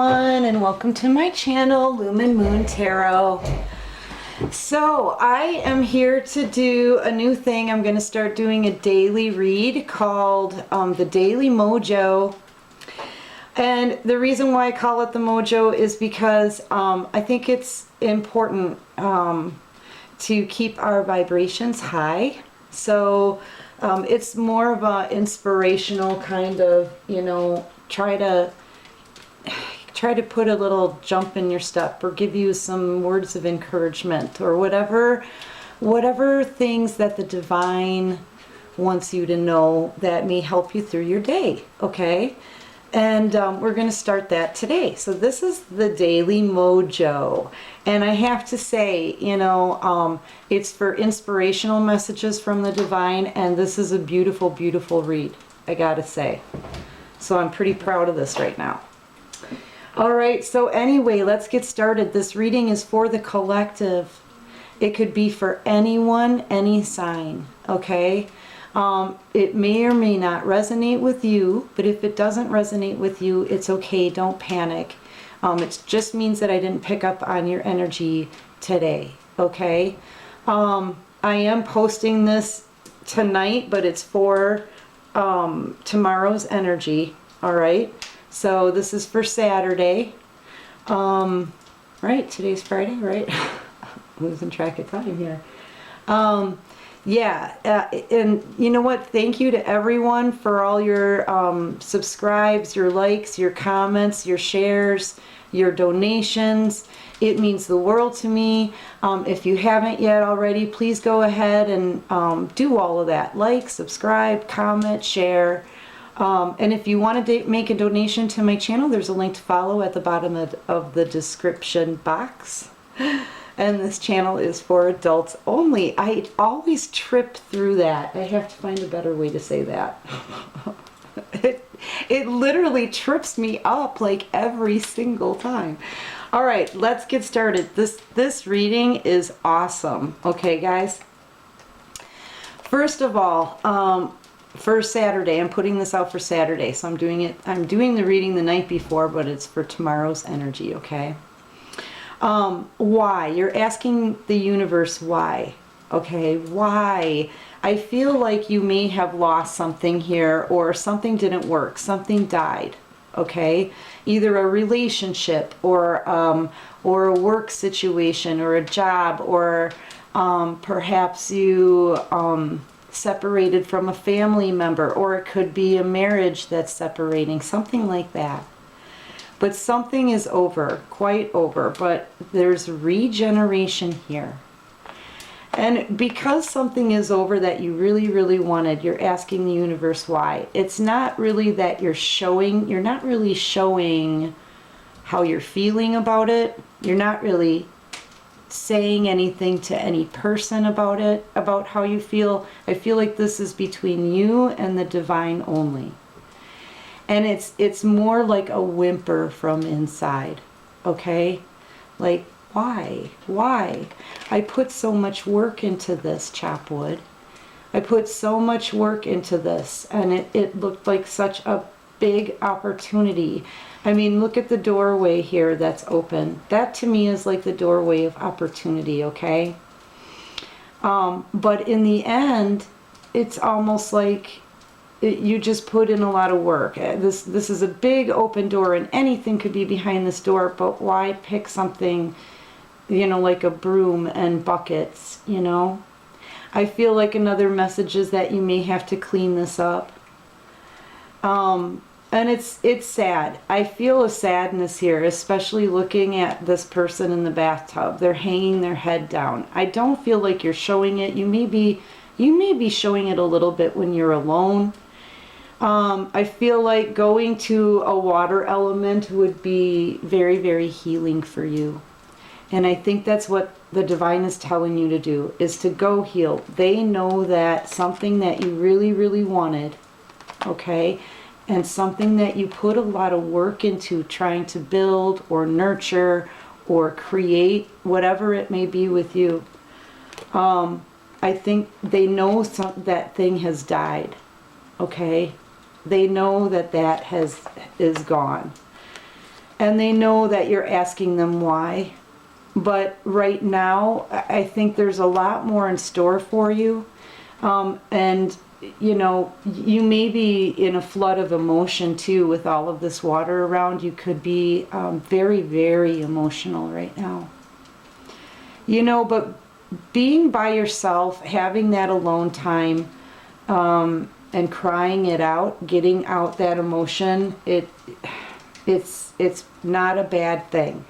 everyone, and welcome to my channel, Lumen Moon Tarot. So I am here to do a new thing. I'm going to start doing a daily read called the Daily Mojo. And the reason why I call it the Mojo is because I think it's important to keep our vibrations high. So it's more of an inspirational kind of, you know, try to put a little jump in your step or give you some words of encouragement or whatever things that the divine wants you to know that may help you through your day, okay? And we're going to start that today. So this is the Daily Mojo. And I have to say, you know, it's for inspirational messages from the divine, and this is a beautiful, beautiful read, I gotta say. So I'm pretty proud of this right now. All right, so anyway, let's get started. This reading is for the collective. It could be for anyone, any sign, okay? It may or may not resonate with you, but if it doesn't resonate with you, it's okay, don't panic. It just means that I didn't pick up on your energy today, okay? I am posting this tonight, but it's for tomorrow's energy, all right? So this is for Saturday. Right, today's Friday, right? Losing track of time here. Yeah, and you know what? Thank you to everyone for all your subscribes, your likes, your comments, your shares, your donations. It means the world to me. If you haven't yet already, please go ahead and do all of that. Like, subscribe, comment, share. And if you want to make a donation to my channel, there's a link to follow at the bottom of the description box. And this channel is for adults only. I always trip through that. I have to find a better way to say that. It literally trips me up like every single time. All right, let's get started. This reading is awesome. Okay, guys? First of all, for Saturday, I'm putting this out for Saturday, so I'm doing the reading the night before, but it's for tomorrow's energy, okay? Why? You're asking the universe why, okay? Why? I feel like you may have lost something here, or something didn't work, something died, okay? Either a relationship, or a work situation, or a job, or perhaps you separated from a family member, or it could be a marriage that's separating, something like that. But something is over, quite over, but there's regeneration here. And because something is over that you really, really wanted, you're asking the universe why. It's not really that you're not really showing how you're feeling about it. You're not really saying anything to any person about it, about how you feel. I feel like this is between you and the divine only. And it's more like a whimper from inside, okay? Like, why? Why? I put so much work into this, Chapwood. I put so much work into this, and it looked like such a big opportunity. I mean, look at the doorway here that's open. That to me is like the doorway of opportunity, okay? But in the end, it's almost like you just put in a lot of work. This is a big open door, and anything could be behind this door, but why pick something, you know, like a broom and buckets, you know? I feel like another message is that you may have to clean this up. And it's sad. I feel a sadness here, especially looking at this person in the bathtub. They're hanging their head down. I don't feel like you're showing it. You may be showing it a little bit when you're alone. I feel like going to a water element would be very, very healing for you. And I think that's what the divine is telling you to do, is to go heal. They know that something that you really, really wanted, okay, and something that you put a lot of work into trying to build or nurture or create, whatever it may be with you. I think they know that thing has died, okay? They know that is gone. and they know that you're asking them why. But right now, I think there's a lot more in store for you. And, you know, you may be in a flood of emotion too with all of this water around. You could be very, very emotional right now. You know, but being by yourself, having that alone time, and crying it out, getting out that emotion, it's not a bad thing.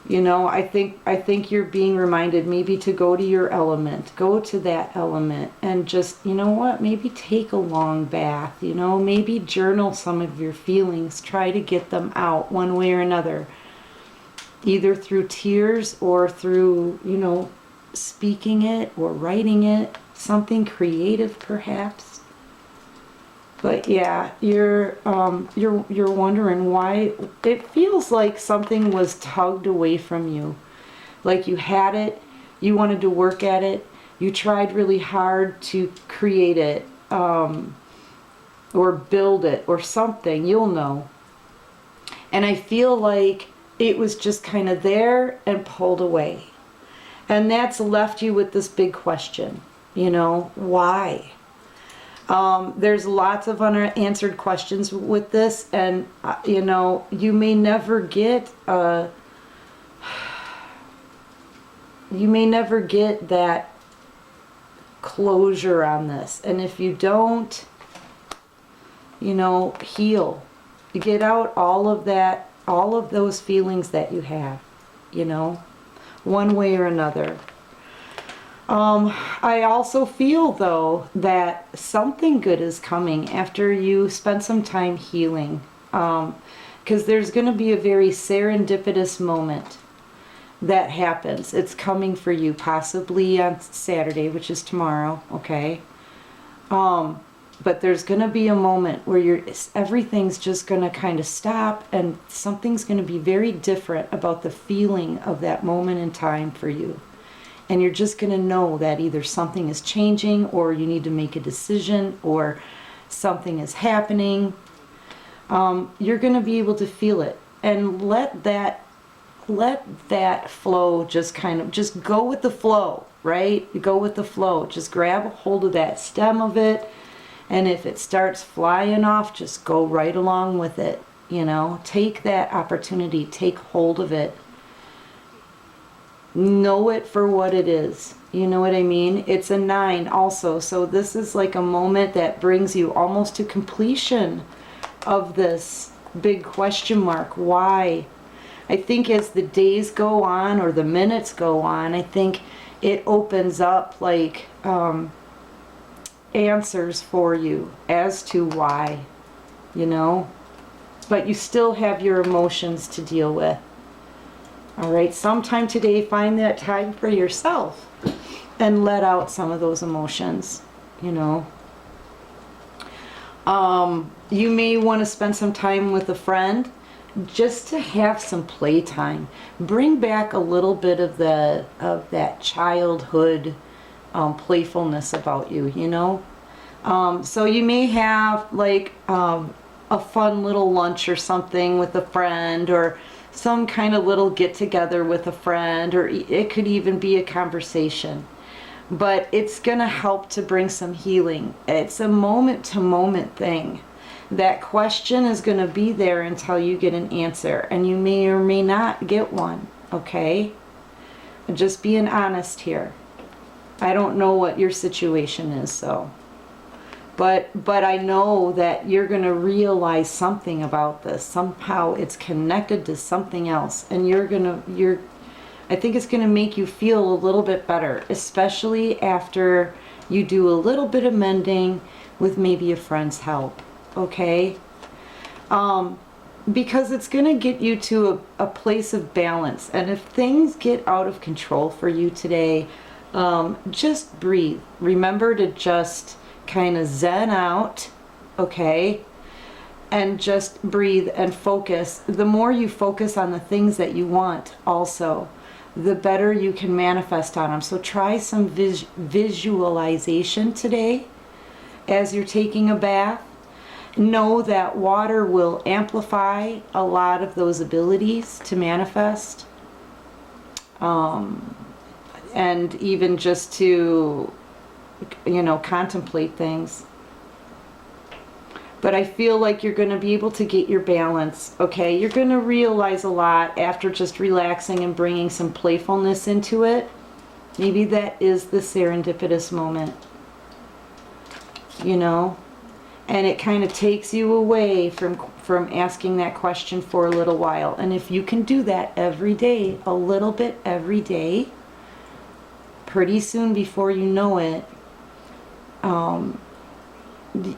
You know, I think you're being reminded maybe to go to your element, go to that element, and just, you know what, maybe take a long bath, you know, maybe journal some of your feelings, try to get them out one way or another, either through tears or through, you know, speaking it or writing it, something creative perhaps. But yeah, you're wondering why it feels like something was tugged away from you. Like you had it, you wanted to work at it, you tried really hard to create it, or build it or something, you'll know. And I feel like it was just kind of there and pulled away. And that's left you with this big question, you know, why? There's lots of unanswered questions with this, and you know, you may never get that closure on this. And if you don't, you know, heal, you get out all of that, all of those feelings that you have, you know, one way or another. I also feel, though, that something good is coming after you spend some time healing. Because there's going to be a very serendipitous moment that happens. It's coming for you, possibly on Saturday, which is tomorrow, okay? But there's going to be a moment where everything's just going to kind of stop, and something's going to be very different about the feeling of that moment in time for you. And you're just going to know that either something is changing, or you need to make a decision, or something is happening. You're going to be able to feel it, and let that flow, just go with the flow, right? You go with the flow. Just grab a hold of that stem of it, and if it starts flying off, just go right along with it. You know, take that opportunity, take hold of it. Know it for what it is. You know what I mean? It's a 9 also. So this is like a moment that brings you almost to completion of this big question mark. Why? I think as the days go on, or the minutes go on, I think it opens up like answers for you as to why, you know? But you still have your emotions to deal with. All right, sometime today, find that time for yourself and let out some of those emotions, you know. You may want to spend some time with a friend just to have some playtime. Bring back a little bit of that childhood playfulness about you, you know. So you may have like a fun little lunch or something with a friend, or some kind of little get together with a friend, or it could even be a conversation. But it's going to help to bring some healing. It's a moment to moment thing. That question is going to be there until you get an answer, and you may or may not get one, okay? Just being honest here. I don't know what your situation is, so. But I know that you're going to realize something about this. Somehow it's connected to something else. And I think it's going to make you feel a little bit better, especially after you do a little bit of mending with maybe a friend's help, okay? Because it's going to get you to a place of balance. And if things get out of control for you today, just breathe. Remember to just kind of zen out, okay, and just breathe and focus. The more you focus on the things that you want also, the better you can manifest on them. So try some visualization today as you're taking a bath, know that water will amplify a lot of those abilities to manifest. And even just to, you know, contemplate things. But I feel like you're going to be able to get your balance, okay? You're going to realize a lot after just relaxing and bringing some playfulness into it. Maybe that is the serendipitous moment, you know? And it kind of takes you away from asking that question for a little while. And if you can do that every day, a little bit every day, pretty soon before you know it,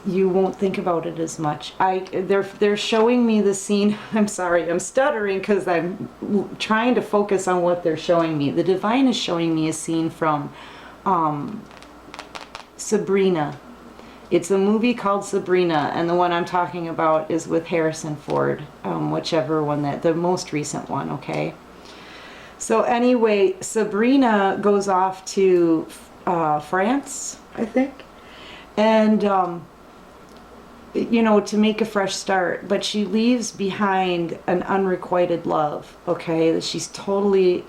you won't think about it as much. They're showing me the scene. I'm sorry, I'm stuttering because I'm trying to focus on what they're showing me. The divine is showing me a scene from Sabrina. It's a movie called Sabrina, and the one I'm talking about is with Harrison Ford, whichever one, the most recent one, okay? So anyway, Sabrina goes off to France, I think, and you know, to make a fresh start, but she leaves behind an unrequited love, okay, that she's totally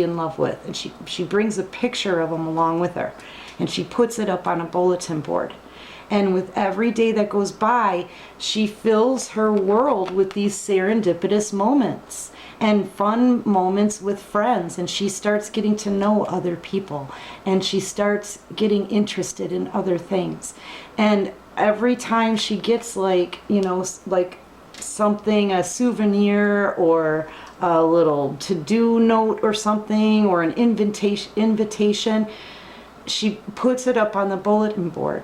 in love with, and she brings a picture of him along with her, and she puts it up on a bulletin board. And with every day that goes by, she fills her world with these serendipitous moments and fun moments with friends, and she starts getting to know other people, and she starts getting interested in other things. And every time she gets, like, you know, like something, a souvenir or a little to-do note or something, or an invitation, she puts it up on the bulletin board.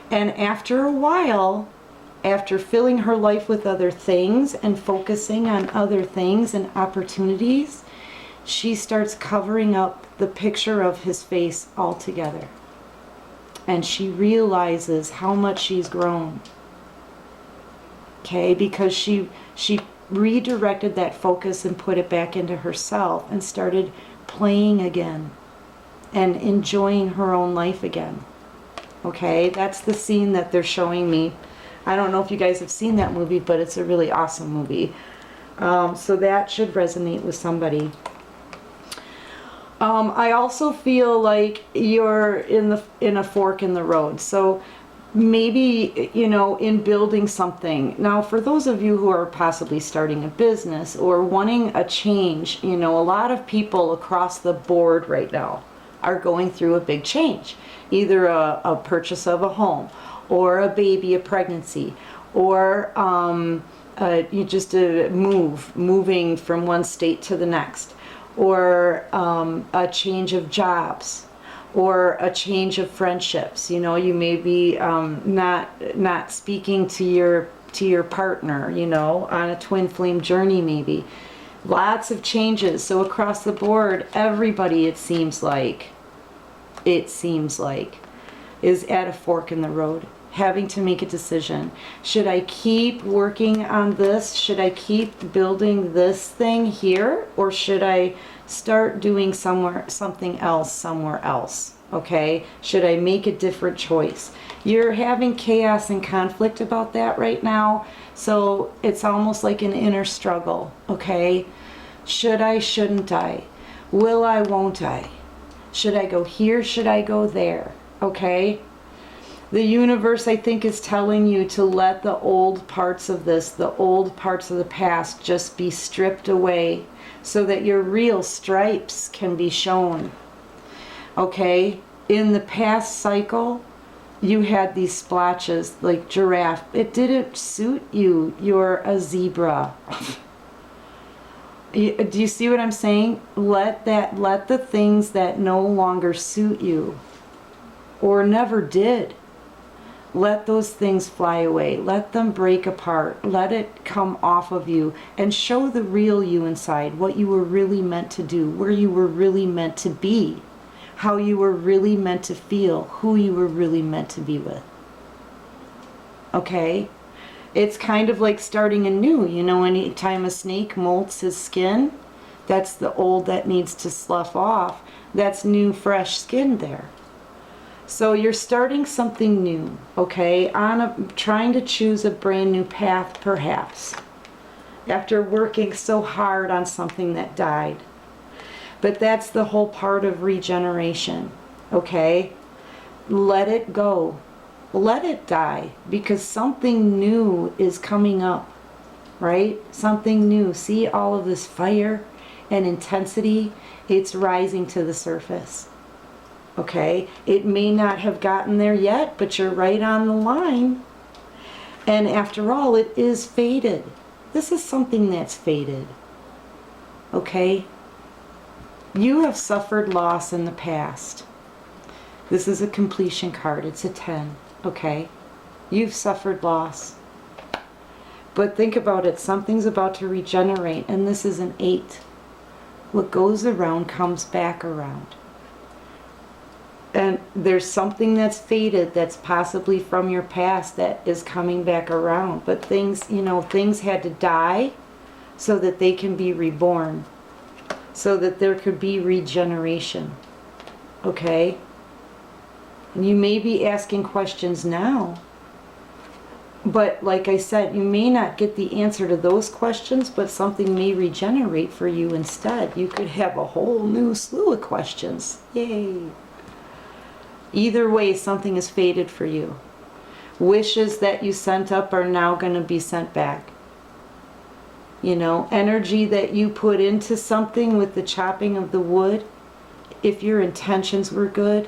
And after a while, after filling her life with other things and focusing on other things and opportunities, she starts covering up the picture of his face altogether. And she realizes how much she's grown. Okay, because she redirected that focus and put it back into herself and started playing again and enjoying her own life again. Okay, that's the scene that they're showing me. I don't know if you guys have seen that movie, but it's a really awesome movie. So that should resonate with somebody. I also feel like you're in a fork in the road. So maybe, you know, in building something. Now, for those of you who are possibly starting a business or wanting a change, you know, a lot of people across the board right now are going through a big change. Either a purchase of a home, or a baby, a pregnancy, or just moving from one state to the next, or a change of jobs, or a change of friendships. You know, you may be not speaking to your partner, you know, on a twin flame journey maybe. Lots of changes. So across the board, everybody, it seems like, is at a fork in the road, having to make a decision. Should I keep working on this? Should I keep building this thing here? Or should I start doing something else somewhere else? Okay? Should I make a different choice? You're having chaos and conflict about that right now. So it's almost like an inner struggle. Okay? Should I? Shouldn't I? Will I? Won't I? Should I go here? Should I go there? Okay? The universe, I think, is telling you to let the old parts of this, the old parts of the past, just be stripped away so that your real stripes can be shown. Okay? In the past cycle, you had these splotches like giraffe. It didn't suit you. You're a zebra. Do you see what I'm saying? Let the things that no longer suit you or never did, let those things fly away. Let them break apart. Let it come off of you and show the real you inside, what you were really meant to do, where you were really meant to be, how you were really meant to feel, who you were really meant to be with. Okay? It's kind of like starting anew. You know, anytime a snake molts his skin, that's the old that needs to slough off. That's new, fresh skin there. So you're starting something new, okay? Trying to choose a brand new path, perhaps, after working so hard on something that died. But that's the whole part of regeneration, okay? Let it go. Let it die, because something new is coming up, right? Something new. See all of this fire and intensity? It's rising to the surface. Okay, it may not have gotten there yet, but you're right on the line. And after all, it is fated. This is something that's fated. Okay? You have suffered loss in the past. This is a completion card. It's a 10. Okay? You've suffered loss. But think about it. Something's about to regenerate, and this is an 8. What goes around comes back around. And there's something that's faded, that's possibly from your past, that is coming back around. But things, you know, things had to die so that they can be reborn, so that there could be regeneration. Okay? And you may be asking questions now, but like I said, you may not get the answer to those questions, but something may regenerate for you instead. You could have a whole new slew of questions. Yay! Either way, something is fated for you. Wishes that you sent up are now going to be sent back. You know, energy that you put into something with the chopping of the wood, if your intentions were good,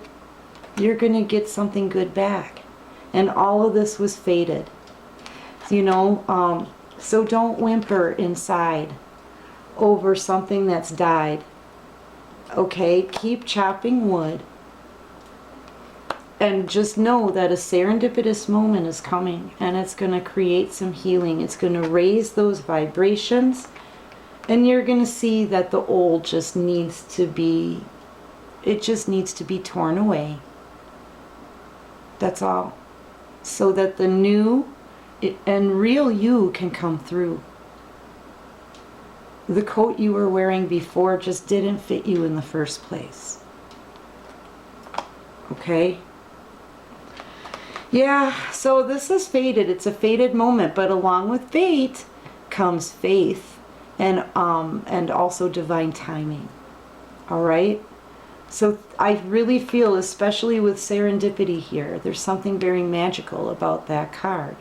you're going to get something good back. And all of this was fated. You know, so don't whimper inside over something that's died. Okay, keep chopping wood. And just know that a serendipitous moment is coming, and it's going to create some healing. It's going to raise those vibrations, and you're going to see that the old just needs to be, it just needs to be torn away. That's all. So that the new and real you can come through. The coat you were wearing before just didn't fit you in the first place. Okay? Yeah, so this is fated. It's a fated moment, but along with fate comes faith and also divine timing. All right? So I really feel, especially with serendipity here, there's something very magical about that card.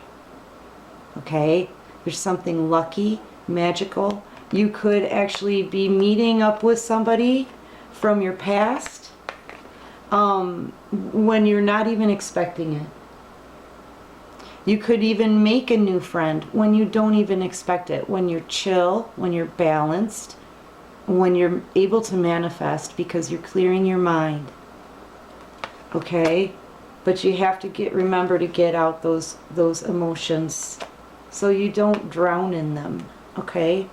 Okay? There's something lucky, magical. You could actually be meeting up with somebody from your past when you're not even expecting it. You could even make a new friend when you don't even expect it, when you're chill, when you're balanced, when you're able to manifest because you're clearing your mind. Okay? But you have to remember to get out those emotions so you don't drown in them. Okay?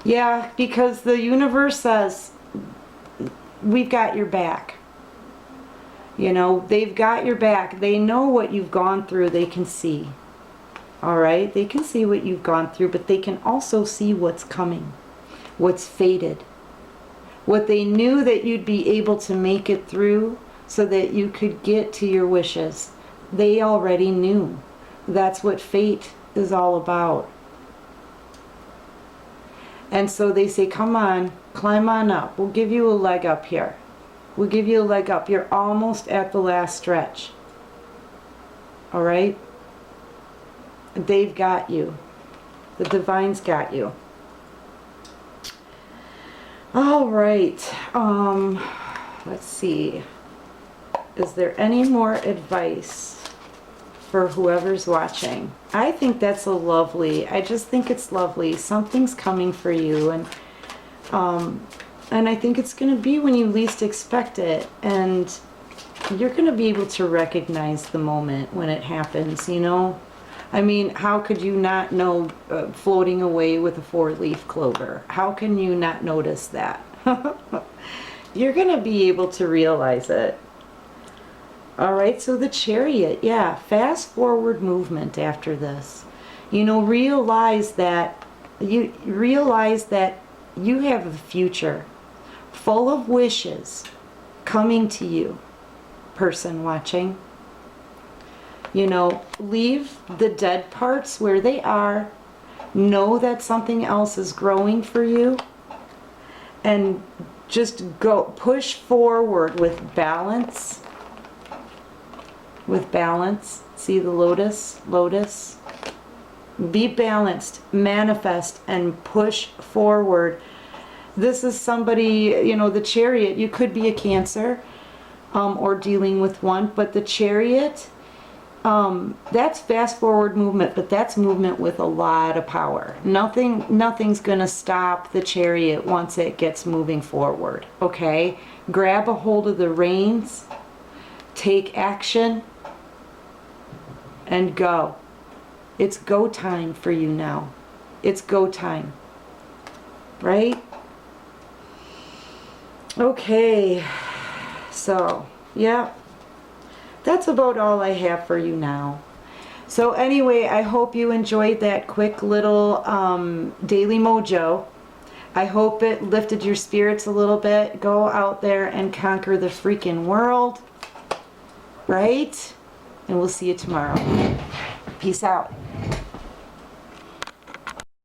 Yeah, because the universe says, we've got your back. You know, they've got your back. They know what you've gone through. They can see. All right? They can see what you've gone through, but they can also see what's coming, what's fated. What they knew that you'd be able to make it through so that you could get to your wishes. They already knew. That's what fate is all about. And so they say, come on, climb on up. We'll give you a leg up here. We'll give you a leg up. You're almost at the last stretch. All right? They've got you. The divine's got you. All right. Let's see. Is there any more advice for whoever's watching? I think that's I just think it's lovely. Something's coming for you, and I think it's going to be when you least expect it, and you're going to be able to recognize the moment when it happens, you know? I mean, how could you not know floating away with a 4-leaf clover? How can you not notice that? You're going to be able to realize it. All right, so the Chariot, yeah, fast forward movement after this. You know, realize that you have a future full of wishes coming to you. person watching. You know, leave the dead parts where they are. Know that something else is growing for you. And just go, push forward with balance. With balance. See the lotus? Lotus. Be balanced, manifest, and push forward. This is somebody, you know, the Chariot, you could be a Cancer, or dealing with one, but the Chariot, that's fast forward movement, but that's movement with a lot of power. Nothing's gonna stop the Chariot once it gets moving forward, okay? Grab a hold of the reins, take action, and go. It's go time for you now. It's go time, right? Okay, so, yeah. That's about all I have for you now. So anyway, I hope you enjoyed that quick little daily mojo. I hope it lifted your spirits a little bit. Go out there and conquer the freaking world. Right? And we'll see you tomorrow. Peace out.